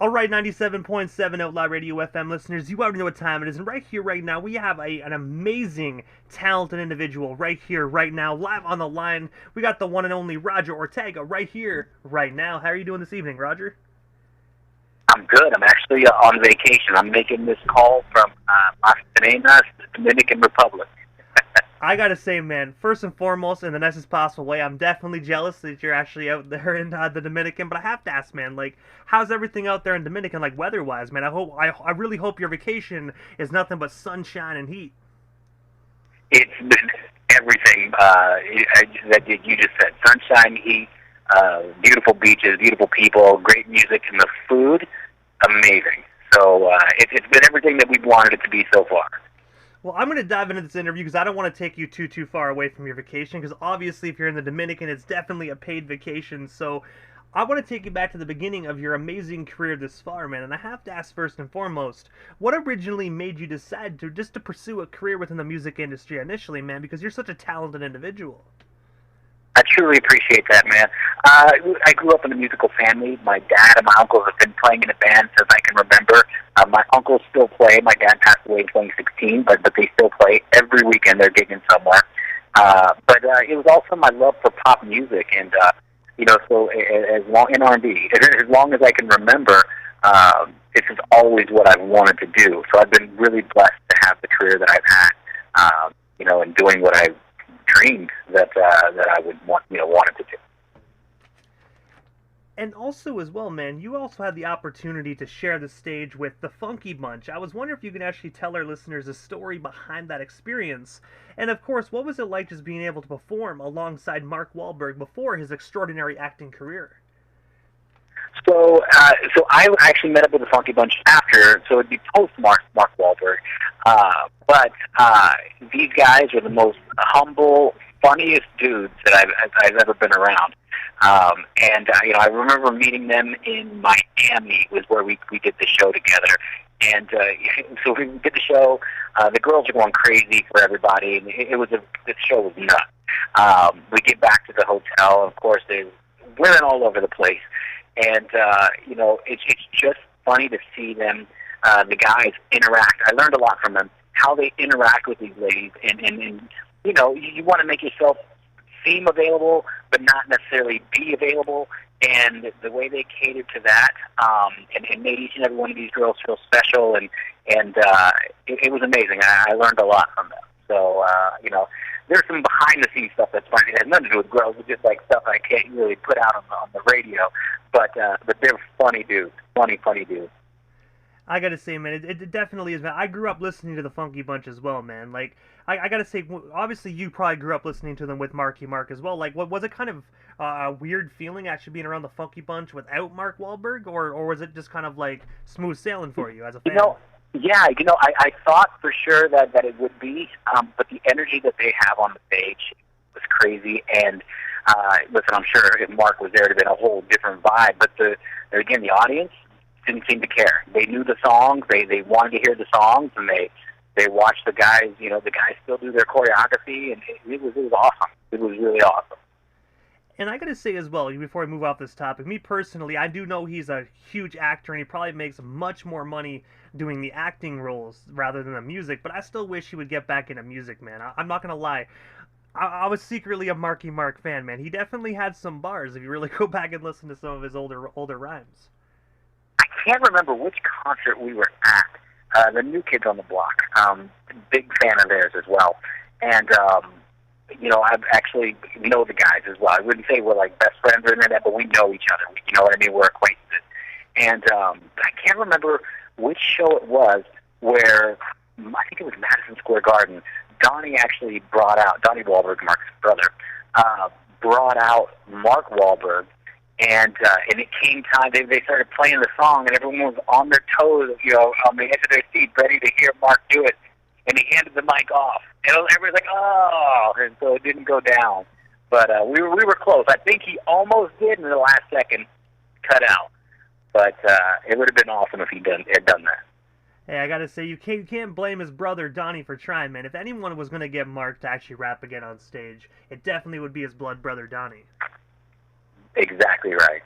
All right, 97.7 Outlaw Radio FM listeners, you already know what time it is, and right here, right now, we have an amazing, talented individual right here, right now, live on the line. We got the one and only Roger Ortega right here, right now. How are you doing this evening, Roger? I'm good. I'm actually on vacation. I'm making this call from Mascarenas, the Dominican Republic. I gotta say, man, first and foremost, in the nicest possible way, I'm definitely jealous that you're actually out there in the Dominican. But I have to ask, man, like, how's everything out there in Dominican, like, weather-wise, man? I really hope your vacation is nothing but sunshine and heat. It's been everything that you just said. Sunshine, heat, beautiful beaches, beautiful people, great music, and the food, amazing. So it's been everything that we've wanted it to be so far. Well, I'm going to dive into this interview because I don't want to take you too far away from your vacation. Because obviously, if you're in the Dominican, it's definitely a paid vacation. So, I want to take you back to the beginning of your amazing career this far, man. And I have to ask first and foremost, what originally made you decide to pursue a career within the music industry initially, man? Because you're such a talented individual. I truly appreciate that, man. I grew up in a musical family. My dad and my uncles have been playing in a band since I can remember. My uncles still play. My dad passed away in 2016, but they still play. Every weekend they're gigging somewhere. But it was also my love for pop music, and so as long in R&B, as long as I can remember, this is always what I've wanted to do. So I've been really blessed to have the career that I've had, and doing what I've dreamed that I would wanted to do. And also, as well, man, you also had the opportunity to share the stage with the Funky Bunch. I was wondering if you could actually tell our listeners a story behind that experience. And of course, what was it like just being able to perform alongside Mark Wahlberg before his extraordinary acting career? So I actually met up with the Funky Bunch after, so it'd be post Mark Wahlberg. But these guys are the most humble, funniest dudes that I've ever been around. I remember meeting them in Miami, was where we did the show together. And so we did the show. The girls are going crazy for everybody, and the show was nuts. We get back to the hotel. Of course, there's women all over the place. And, it's just funny to see them, the guys interact. I learned a lot from them, how they interact with these ladies. And you want to make yourself seem available, but not necessarily be available. And the way they catered to that, and made each and every one of these girls feel special. And it was amazing. I learned a lot from them. So, there's some behind-the-scenes stuff that's funny. It has nothing to do with girls. It's just like stuff I can't really put out on the radio. But they're funny dudes. Funny dudes. I gotta say, man, it definitely is, man. I grew up listening to the Funky Bunch as well, man. Like, I gotta say, obviously you probably grew up listening to them with Marky Mark as well. Like, what was it kind of a weird feeling actually being around the Funky Bunch without Mark Wahlberg, or was it just kind of like smooth sailing for you as a fan? I thought for sure that it would be, but the energy that they have on the stage was crazy. And listen, I'm sure if Mark was there, it'd have been a whole different vibe. But the audience didn't seem to care. They knew the songs. They wanted to hear the songs, and they watched the guys. The guys still do their choreography, and it was awesome. It was really awesome. And I gotta say as well, before I move off this topic, me personally, I do know he's a huge actor and he probably makes much more money doing the acting roles rather than the music, but I still wish he would get back into music, man. I'm not gonna lie. I was secretly a Marky Mark fan, man. He definitely had some bars if you really go back and listen to some of his older rhymes. I can't remember which concert we were at. The New Kids on the Block. Big fan of theirs as well. And I've actually know the guys as well. I wouldn't say we're like best friends or anything like that, but we know each other. You know what I mean? We're acquaintances. And I can't remember which show it was where, I think it was Madison Square Garden, Donnie Wahlberg, Mark's brother, brought out Mark Wahlberg, and it came time, they started playing the song, and everyone was on their toes, on the edge of their seat, ready to hear Mark do it. And he handed the mic off. And everybody's like, oh! And so it didn't go down. But we were close. I think he almost did in the last second cut out. But it would have been awesome if he had done that. Hey, I gotta say, you can't blame his brother Donnie for trying, man. If anyone was gonna get Mark to actually rap again on stage, it definitely would be his blood brother Donnie. Exactly right.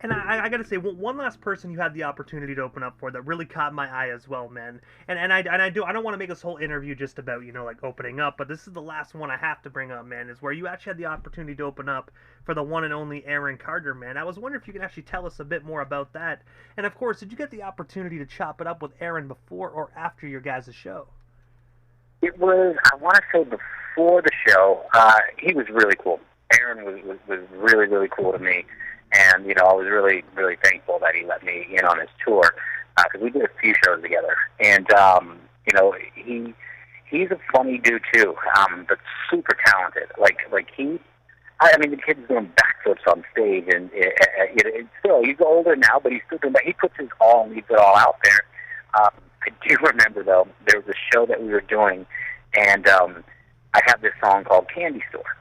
And I got to say, one last person you had the opportunity to open up for that really caught my eye as well, man. I don't want to make this whole interview just about like opening up, but this is the last one I have to bring up, man. Is where you actually had the opportunity to open up for the one and only Aaron Carter, man. I was wondering if you could actually tell us a bit more about that. And of course, did you get the opportunity to chop it up with Aaron before or after your guys' show? It was, I want to say, before the show. He was really cool. Aaron was really, really cool to me. And, I was really, really thankful that he let me in on his tour, because we did a few shows together. And, he's a funny dude, too, but super talented. I mean, the kid's doing backflips on stage, and it's still, he's older now, but he's still doing that. He puts his all and leaves it all out there. I do remember, though, there was a show that we were doing, and I have this song called Candy Store.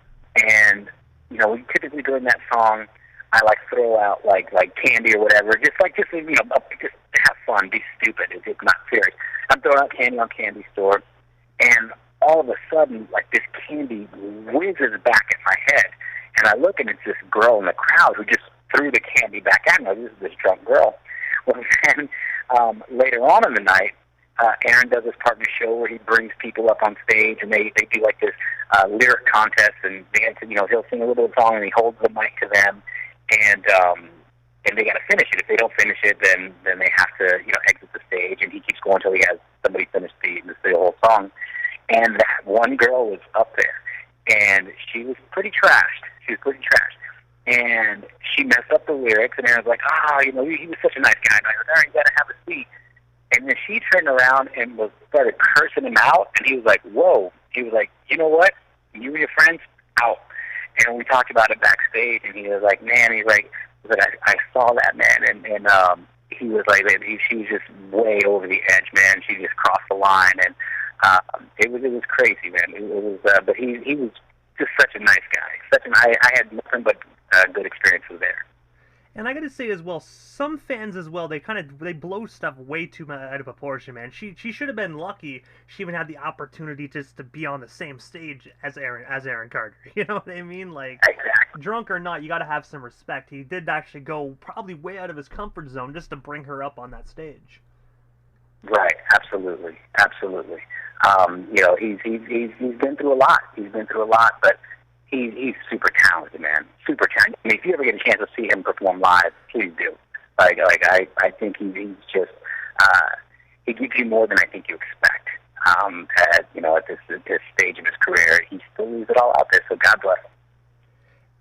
And, we typically during that song, I throw out like candy or whatever, just have fun, be stupid. It's not serious. I'm throwing out candy on Candy Store, and all of a sudden, this candy whizzes back at my head, and I look, and it's this girl in the crowd who just threw the candy back at me. This is this drunk girl. Well, then later on in the night, Aaron does this part in the show where he brings people up on stage, and they do this lyric contest, and they have to, he'll sing a little song, and he holds the mic to them. And they got to finish it. If they don't finish it, then they have to exit the stage. And he keeps going until he has somebody finish the whole song. And that one girl was up there, and she was pretty trashed. And she messed up the lyrics. And Aaron's like, he was such a nice guy. And I was like, Aaron, you got to have a seat. And then she turned around and started cursing him out. And he was like, whoa. He was like, you know what? You and your friends out. And we talked about it backstage, and he was like, man, I saw that, man, and he was like, she was just way over the edge, man. She just crossed the line, and it was crazy, man. It was, but he was just such a nice guy. I had nothing but good experiences there. And I gotta say as well, some fans as well, they blow stuff way too much out of proportion, man. She should have been lucky she even had the opportunity just to be on the same stage as Aaron Carter. You know what I mean? Exactly. Drunk or not, you gotta have some respect. He did actually go probably way out of his comfort zone just to bring her up on that stage. Right. Absolutely. He's been through a lot. But he's super talented, man. Super talented. I mean, if you ever get a chance to see him perform live, please do. I think he's just he gives you more than I think you expect. At this stage of his career, he still leaves it all out there. So God bless him.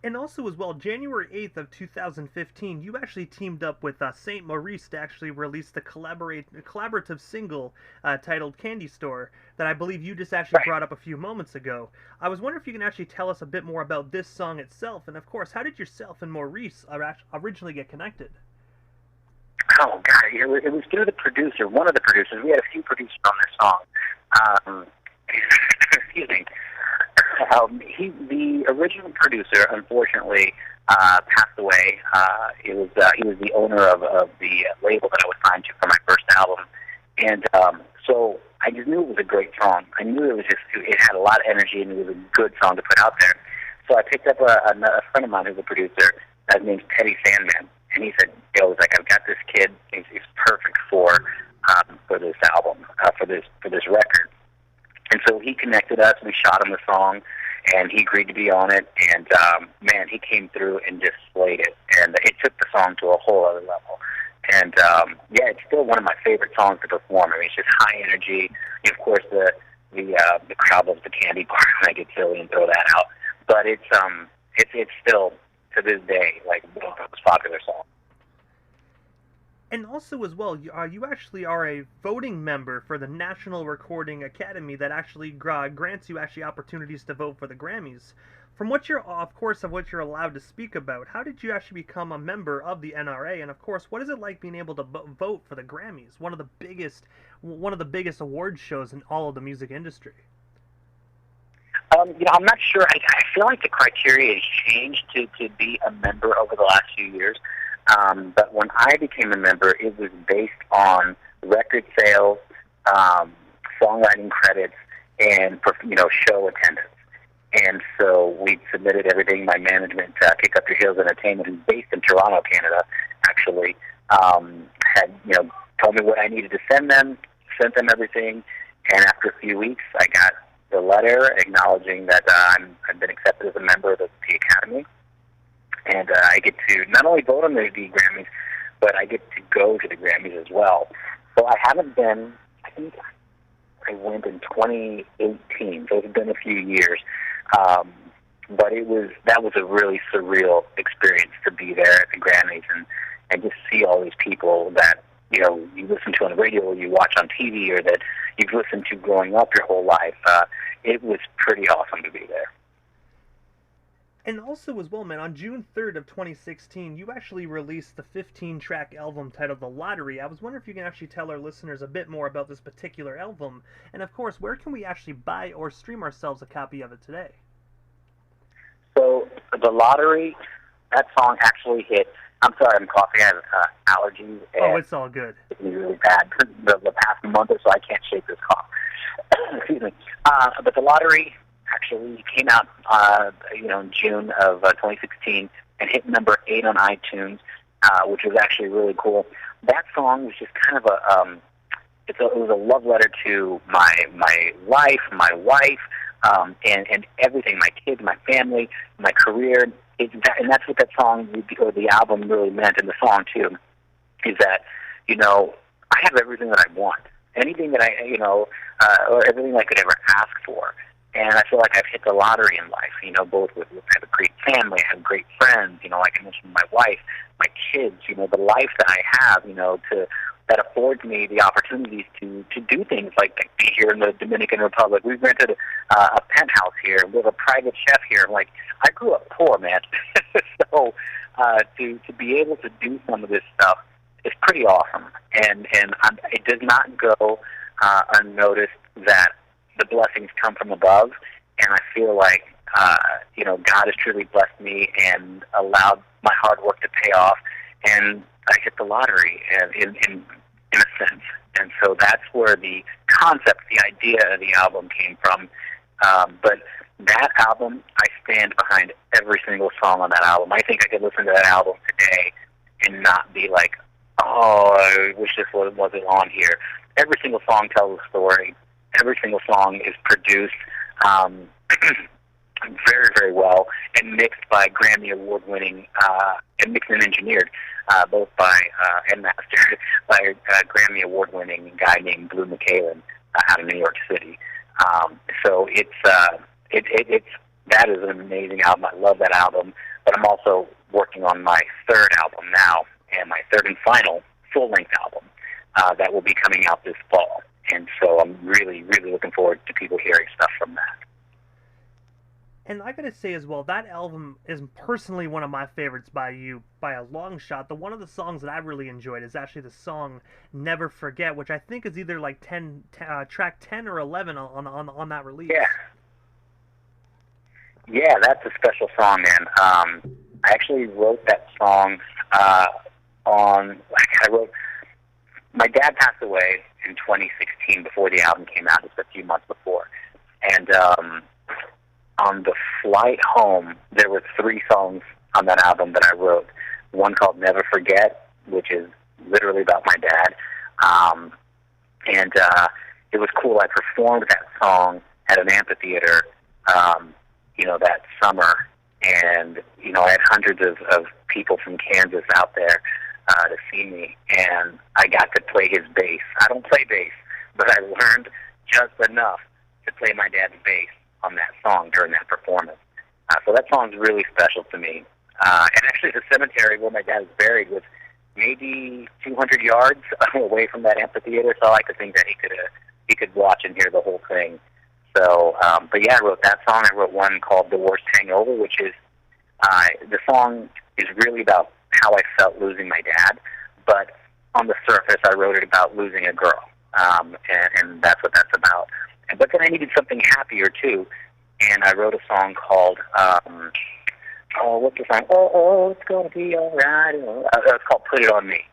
And also as well, January 8th of 2015, you actually teamed up with St. Maurice to actually release the collaborative single titled Candy Store that I believe you just actually brought up a few moments ago. I was wondering if you can actually tell us a bit more about this song itself, and of course, how did yourself and Maurice originally get connected? Oh, God, it was through the producer, one of the producers. We had a few producers on this song. Excuse me. The original producer, unfortunately, passed away. He was the owner of the label that I was signed to for my first album, and so I just knew it was a great song. I knew it had a lot of energy, and it was a good song to put out there. So I picked up a friend of mine who's a producer. His name's Teddy Sandman, and he said, I've got this kid. He's perfect for this album, for this record. And so he connected us. We shot him the song, and he agreed to be on it. And man, he came through and just slayed it. And it took the song to a whole other level. And it's still one of my favorite songs to perform. I mean, it's just high energy. Of course, the crowd loves the candy part, and I get silly and throw that out. But it's still to this day one of the most popular songs. And also as well, you actually are a voting member for the National Recording Academy that actually grants you opportunities to vote for the Grammys. From what you're allowed to speak about, how did you actually become a member of the NRA? And of course, what is it like being able to vote for the Grammys, one of the biggest award shows in all of the music industry? I'm not sure. I feel like the criteria has changed to be a member over the last few years. But when I became a member, it was based on record sales, songwriting credits, and show attendance. And so we submitted everything. My management, Kick Up Your Heels Entertainment, who's based in Toronto, Canada, actually, had, told me what I needed to send them, sent them everything, and after a few weeks, I got the letter acknowledging that I've been accepted as a member of the Academy, and I get to not only vote on the Grammys, but I get to go to the Grammys as well. So I haven't been, I think I went in 2018, so it's been a few years. But that was a really surreal experience to be there at the Grammys and just see all these people that, you listen to on the radio or you watch on TV or that you've listened to growing up your whole life. It was pretty awesome to be there. And also as well, man, on June 3rd of 2016, you actually released the 15-track album titled The Lottery. I was wondering if you can actually tell our listeners a bit more about this particular album. And of course, where can we actually buy or stream ourselves a copy of it today? So, The Lottery, that song actually hit. I'm sorry, I'm coughing. I have allergies. Oh, it's all good. It's really bad for the past month or so. I can't shake this cough. Excuse me. But The Lottery actually came out, in June of 2016 and hit number 8 on iTunes, which was actually really cool. That song was just kind of it was a love letter to my life, my wife, and everything, my kids, my family, my career. And that's what that song, or the album, really meant, and the song too, is that, I have everything that I want. Anything that or everything I could ever ask for. And I feel like I've hit the lottery in life, both with I have a great family, I have great friends, like I mentioned, my wife, my kids, the life that I have, that affords me the opportunities to do things like be here in the Dominican Republic. We've rented a penthouse here. We have a private chef here. I grew up poor, man. So to be able to do some of this stuff is pretty awesome. And it does not go unnoticed that the blessings come from above. And I feel like, God has truly blessed me and allowed my hard work to pay off. And I hit the lottery in a sense. And so that's where the concept, the idea of the album came from. But that album, I stand behind every single song on that album. I think I could listen to that album today and not be like, oh, I wish this wasn't on here. Every single song tells a story. Every single song is produced very, very well and mixed by Grammy Award-winning and mixed and engineered both by and mastered by a Grammy Award-winning guy named Blue McCallan out of New York City. So it's that is an amazing album. I love that album. But I'm also working on my third album now, and my third and final full-length album that will be coming out this fall. And so I'm really, really looking forward to people hearing stuff from that. And I gotta say as well, that album is personally one of my favorites by you by a long shot. One of the songs that I really enjoyed is actually the song "Never Forget," which I think is either like track 10 or 11 on that release. Yeah, that's a special song, man. I actually wrote that song my dad passed away in 2016 before the album came out, just a few months before. And on the flight home, there were 3 songs on that album that I wrote. One called "Never Forget," which is literally about my dad. And it was cool. I performed that song at an amphitheater, that summer. And, I had hundreds of people from Kansas out there to see me. And I got to play his bass. I don't play bass, but I learned just enough to play my dad's bass on that song during that performance. So that song's really special to me. And actually the cemetery where my dad is buried was maybe 200 yards away from that amphitheater, so I like to think that he could watch and hear the whole thing. So, but yeah, I wrote that song. I wrote one called "The Worst Hangover," which is, the song is really about how I felt losing my dad, but on the surface I wrote it about losing a girl, and that's what that's about. But then I needed something happier too, and I wrote a song called, what's the song? Oh, it's gonna be alright. It's called "Put It On Me,"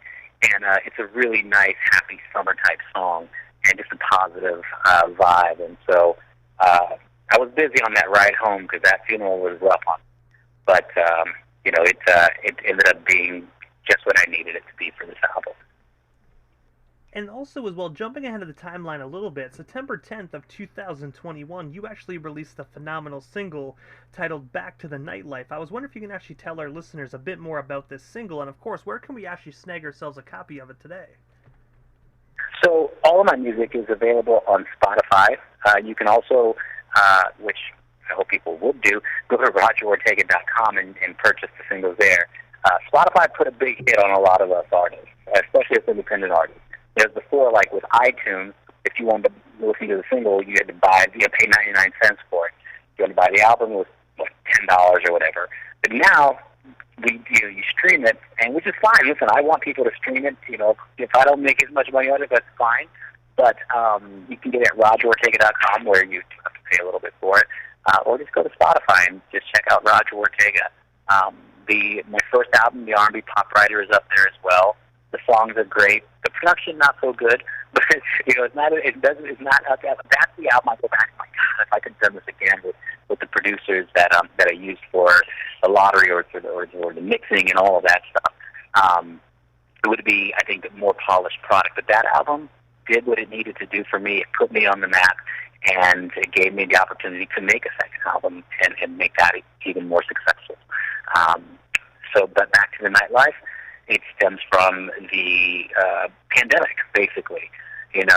and it's a really nice, happy summer type song, and just a positive vibe. And so I was busy on that ride home because that funeral was rough on me. But it ended up being just what I needed it to be for this album. And also, as well, jumping ahead of the timeline a little bit, September 10th of 2021, you actually released a phenomenal single titled Back to the Nightlife. I was wondering if you can actually tell our listeners a bit more about this single, and of course, where can we actually snag ourselves a copy of it today? So all of my music is available on Spotify. You can also, which I hope people would do, go to RogerOrtega.com and purchase the singles there. Spotify put a big hit on a lot of us artists, especially as independent artists. Whereas before, like with iTunes, if you wanted to listen to the single, you had to pay 99 cents for it. If you wanted to buy the album, it was like $10 or whatever. But now, you stream it, and which is fine. Listen, I want people to stream it. If I don't make as much money on it, that's fine. But you can get it at RogerOrtega.com, where you have to pay a little bit for it, or just go to Spotify and just check out Roger Ortega. My first album, the R&B Pop Writer, is up there as well. The songs are great. The production not so good, but it's not. That's the album I go back. My God, if I could done this again with the producers that I used for the lottery or the mixing and all of that stuff, it would be, I think, a more polished product. But that album did what it needed to do for me. It put me on the map, and it gave me the opportunity to make a second album and make that even more successful. But Back to the Nightlife, it stems from the pandemic, basically, and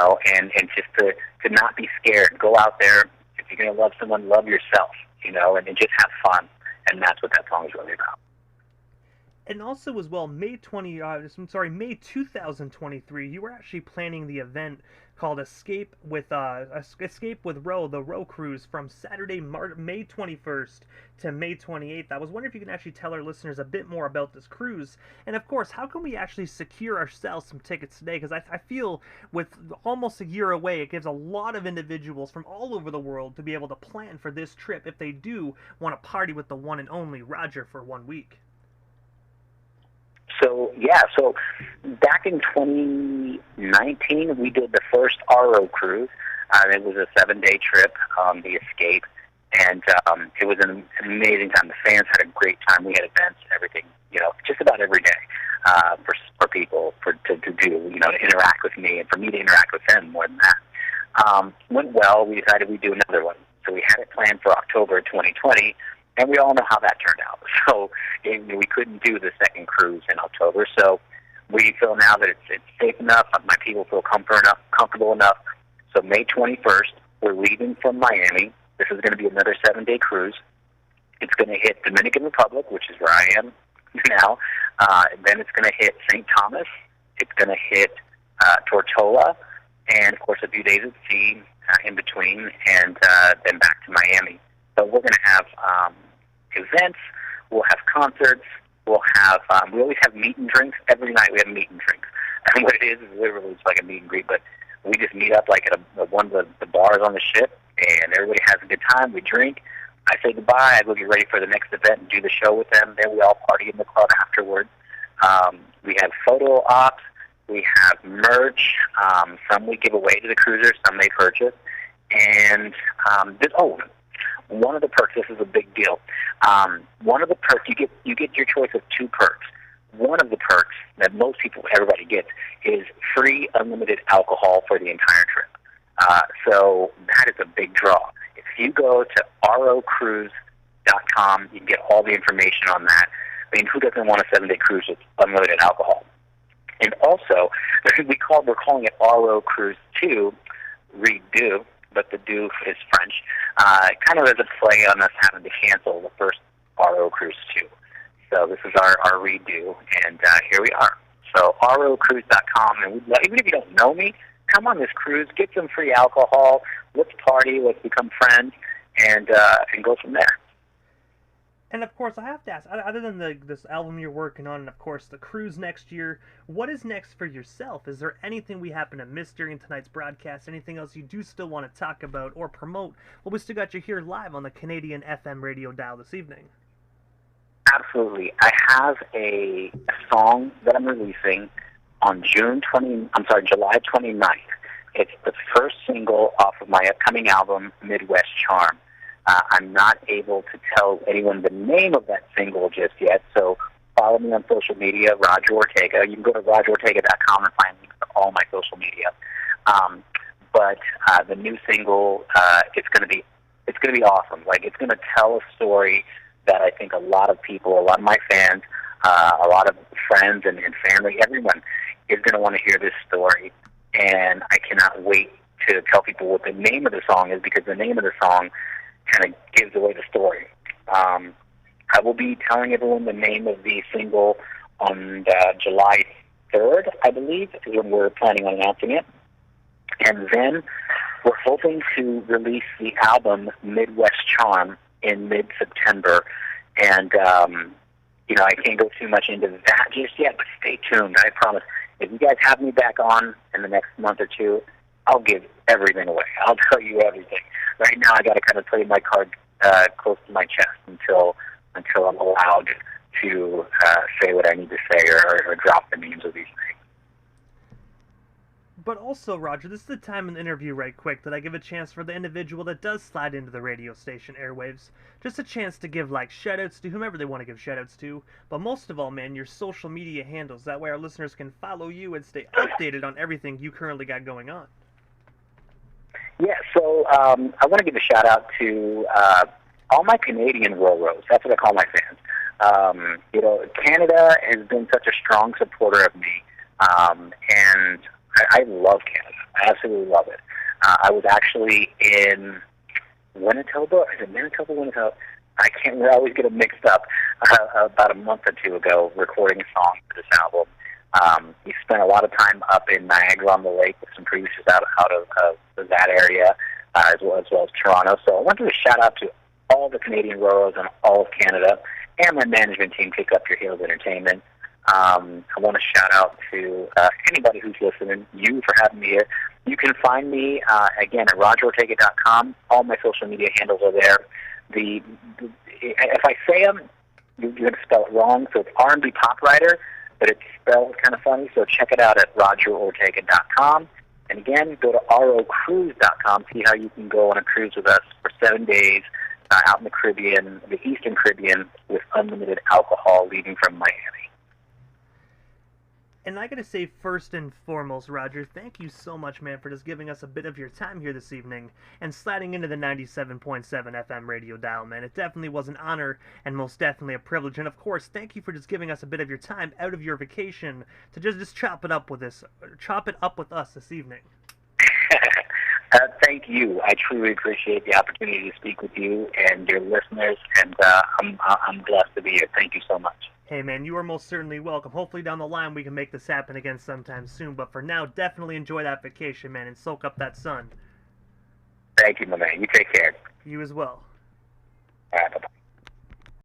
just to not be scared. Go out there. If you're going to love someone, love yourself, and just have fun. And that's what that song is really about. And also, as well, May 2023, you were actually planning the event called Escape with Row, the Row Cruise, from Saturday, May 21st to May 28th. I was wondering if you can actually tell our listeners a bit more about this cruise, and of course, how can we actually secure ourselves some tickets today? Because I feel with almost a year away, it gives a lot of individuals from all over the world to be able to plan for this trip if they do want to party with the one and only Roger for 1 week. So back in 2019, we did the first RO cruise. It was a 7-day trip, the Escape, and it was an amazing time. The fans had a great time. We had events, everything, just about every day for people to do, to interact with me and for me to interact with them more than that. Went well. We decided we'd do another one. So we had it planned for October 2020. And we all know how that turned out. So we couldn't do the second cruise in October. So we feel now that it's safe enough. My people feel comfortable enough. So May 21st, we're leaving from Miami. This is going to be another 7-day cruise. It's going to hit Dominican Republic, which is where I am now. Then it's going to hit St. Thomas. It's going to hit Tortola. And, of course, a few days at sea in between. And then back to Miami. So we're going to have events, we'll have concerts, we always have meet and drinks. Every night we have meet and drinks. And what it is literally it's like a meet and greet, but we just meet up like at one of the bars on the ship, and everybody has a good time. We drink. I say goodbye. I go get ready for the next event and do the show with them. Then we all party in the club afterwards. We have photo ops. We have merch. Some we give away to the cruisers. Some they purchase. And one of the perks, this is a big deal. One of the perks, you get your choice of 2 perks. One of the perks that everybody gets, is free unlimited alcohol for the entire trip. So that is a big draw. If you go to rocruise.com, you can get all the information on that. I mean, who doesn't want a 7-day cruise with unlimited alcohol? And also, we're calling it RO Cruise 2, redo, but the do is French, kind of as a play on us having to cancel the first RO Cruise 2. So this is our redo, and here we are. So rocruise.com, and even if you don't know me, come on this cruise, get some free alcohol, let's party, let's become friends, and go from there. And of course, I have to ask, other than this album you're working on, and of course the cruise next year, what is next for yourself? Is there anything we happen to miss during tonight's broadcast? Anything else you do still want to talk about or promote? Well, we still got you here live on the Canadian FM radio dial this evening. Absolutely. I have a song that I'm releasing on July 29th. It's the first single off of my upcoming album, Midwest Charm. I'm not able to tell anyone the name of that single just yet, so follow me on social media, Roger Ortega. You can go to rogerortega.com and find links to all my social media. But the new single, it's gonna be awesome. Like, it's gonna tell a story that I think a lot of people, a lot of my fans, a lot of friends and family, everyone is gonna want to hear this story. And I cannot wait to tell people what the name of the song is, because the name of the song kind of gives away the story. I will be telling everyone the name of the single on July 3rd, I believe, is when we're planning on announcing it. And then we're hoping to release the album Midwest Charm in mid-September. And, I can't go too much into that just yet, but stay tuned. I promise. If you guys have me back on in the next month or two, I'll give everything away. I'll tell you everything. Right now, I got to kind of play my card close to my chest until I'm allowed to say what I need to say or drop the names of these things. But also, Roger, this is the time in the interview right quick that I give a chance for the individual that does slide into the radio station airwaves. Just a chance to give, shout-outs to whomever they want to give shout-outs to. But most of all, man, your social media handles. That way our listeners can follow you and stay updated on everything you currently got going on. Yeah, so I want to give a shout-out to all my Canadian Roros. That's what I call my fans. Canada has been such a strong supporter of me, and I love Canada. I absolutely love it. I was actually in Manitoba. Is it Manitoba, Winnipeg? I always get them mixed up. About a month or two ago, recording a song for this album. We spent a lot of time up in Niagara-on-the-Lake with some producers out of that area, as well as Toronto. So I want to give a shout out to all the Canadian Roros and all of Canada, and my management team, Kick Up Your Heels Entertainment. I want to shout out to anybody who's listening, you for having me here. You can find me, again, at rogerortega.com. All my social media handles are there. If I say them, you're going to spell it wrong. So it's R&B Pop Writer, but it's spelled kind of funny. So check it out at rogerortega.com. And again, go to rocruise.com. See how you can go on a cruise with us for 7 days out in the Caribbean, the Eastern Caribbean, with unlimited alcohol leaving from Miami. And I gotta say, first and foremost, Roger, thank you so much, man, for just giving us a bit of your time here this evening and sliding into the 97.7 FM radio dial, man. It definitely was an honor and most definitely a privilege. And of course, thank you for just giving us a bit of your time out of your vacation to just chop it up with us this evening. Thank you. I truly appreciate the opportunity to speak with you and your listeners, and I'm blessed to be here. Thank you so much. Hey, man, you are most certainly welcome. Hopefully down the line we can make this happen again sometime soon. But for now, definitely enjoy that vacation, man, and soak up that sun. Thank you, my man. You take care. You as well.